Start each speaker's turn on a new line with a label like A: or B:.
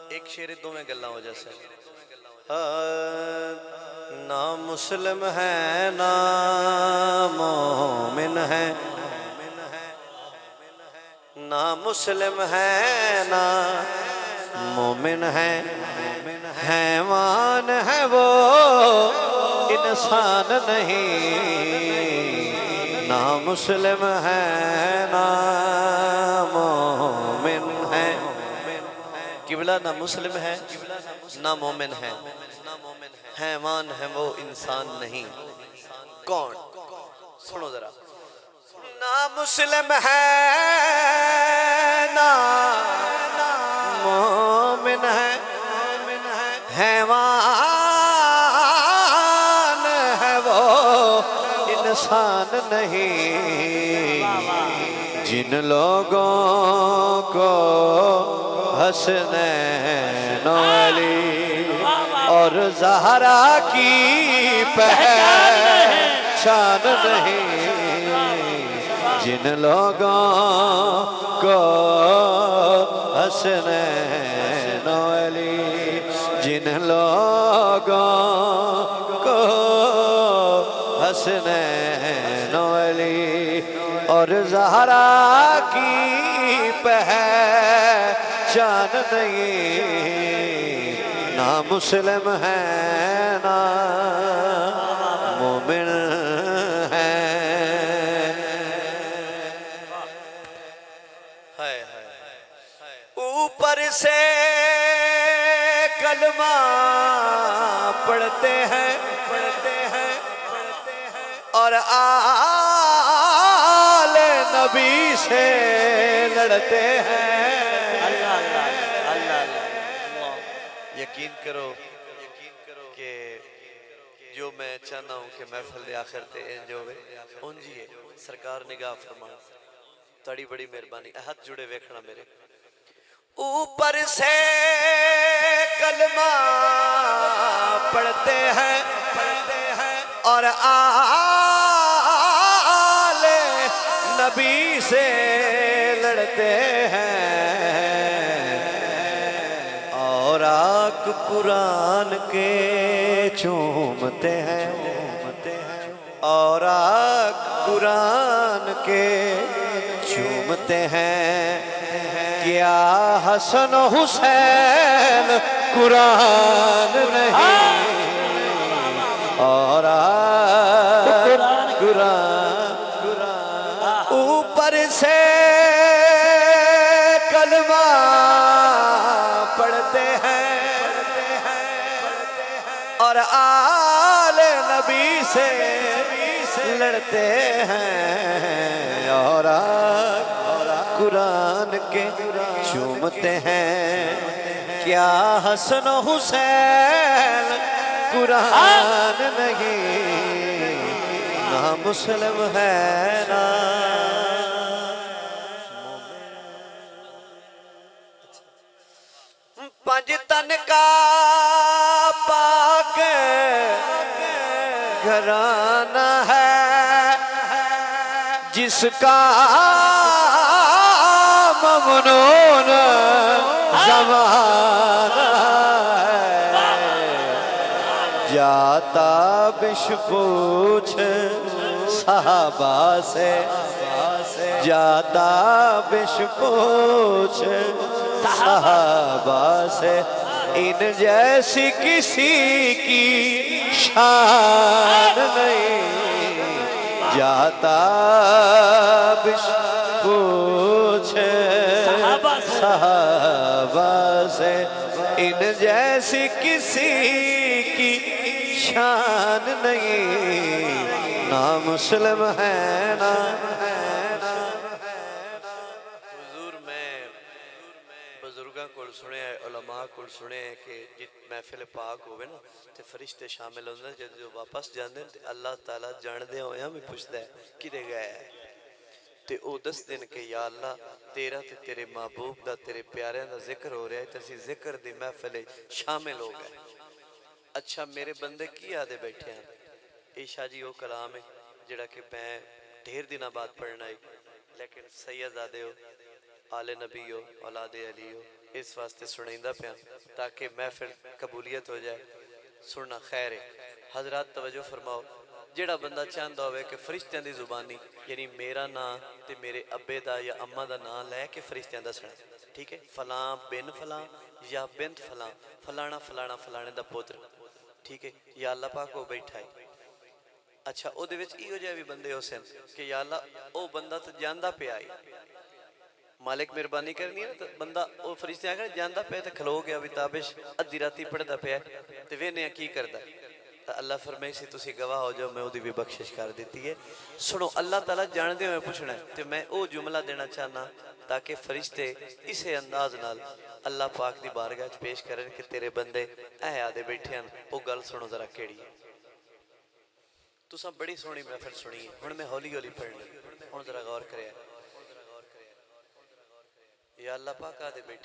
A: एक शेर दोवें गल्लां हो जैसे ना मुस्लिम है ना मोमिन है, ना मुस्लिम है ना मोमिन है, हैवान है वो इंसान नहीं। ना मुस्लिम है ना मोमिन है, किबला ना मुस्लिम है ना मोमिन है, हैवान है वो इंसान नहीं। कौन? सुनो जरा। ना मुस्लिम है ना मोमिन है, हैवान है वो इंसान नहीं। जिन लोगों को हसनैन अली और ज़हरा की पहचान नहीं, जिन लोगों को हसनैन अली, जिन लोगों को हसनैन अली और ज़हरा की पहचान नहीं। ना मुस्लिम है ना मोमिन है। ऊपर से कलमा पढ़ते हैं और आले नबी से लड़ते हैं। यकीन करो कि जो मैं चाहता हूँ कि महफिल आखिर ते इंज होवे उंज ही है। सरकार निगाह फरमा, तड़ी बड़ी मेहरबानी। हाथ जुड़े वेखना मेरे। ऊपर से कलमा पढ़ते हैं और आले नबी से लड़ते हैं और आक कुरान के चूमते हैं और आक कुरान के चूमते हैं। क्या हसन हुसैन कुरान नहीं और कुरान ऊपर से कलमा पढ़ते हैं और आले नबी से लड़ते हैं और कुरान के चूमते हैं। क्या हसन हुसैन कुरान नहीं, ना मुस्लिम है ना। पंज तन का पाक घराना है जिसका ममनून ज़माना है। जाता बिश पूछ सहाबा से, जाता बिश पूछ सहाबा से, इन जैसी किसी की शान नहीं। जाता बिश पूछ सहाबा से, इन जैसी किसी की शान नहीं। ना मुस्लिम है ना। हुजूर मैं बुजुर्गों को सुने, उलमा को सुने कि जित महफिल पाक होवे ना ते फरिश्ते शामिल होंदे, जो वापस जाते हैं अल्लाह ताला जानदे होया भी पुछदा है किदे गए ते ओ दस दिन के या अल्लाह तेरा ते तेरे महबूब दा तेरे प्यारिਆਂ ਦਾ ਜ਼ਿਕਰ हो रहा है ते ਅਸੀਂ ਜ਼ਿਕਰ ਦੀ महफिल शामिल हो गए। अच्छा मेरे बंदे की आदे बैठे हैं। ये शाह जी वो कलाम है जिहड़ा कि मैं ढेर दिनों बाद पढ़ना है, लेकिन सैयद आदे हो, आले नबी हो, औलादे अली हो, इस वास्ते सुनाइंदा पिया ताकि महफिल कबूलियत हो जाए। सुनना खैर है। हजरात तवज्जो फरमाओ, जेड़ा बंदा चाहता होवे कि फरिश्तियां दी जुबानी यानी मेरा नां ते मेरे अब्बे दा या अम्मा दा नां लैके फरिश्तियां दसना, ठीक है, फलां बिन फलां या बिंत फलां, फलाना फलाना फलाने दा पुत्र, ठीक है, या अल्लाह पाक वो बैठा है। अच्छा ਉਹਦੇ ਵਿੱਚ ਇਹੋ ਜਿਹੇ ਵੀ ਬੰਦੇ ਹੋ ਸਨ कि या अल्लाह ਉਹ ਬੰਦਾ ਤਾਂ ਜਾਂਦਾ ਪਿਆ ਹੈ, मालिक मेहरबानी करनी है ना, तो बंदा वो फरिश्ते आखिर जाता पे तो खलो गया भी ताबिश अद्धी राती पढ़ता पे तो वेने की करता, तो अल्लाह फरमाई सी तुसी गवाह हो जाओ, मैं उसकी भी बख्शिश कर दी है। सुनो अल्लाह ताला जानते हुए पूछना है, तो मैं वो जुमला देना चाहना ताकि फरिश्ते इस अंदाज नाल अल्लाह पाक की बारगाह च पेश करें कि तेरे बंदे ऐ आदे बैठे हैं, वो गल सुनो जरा केड़ी है। तुसा बड़ी सोहनी महफिल सुनी है, हुण मैं हौली हौली पढ़नी, हुण जरा गौर करे। या अल्लाह पाक आदे बैठे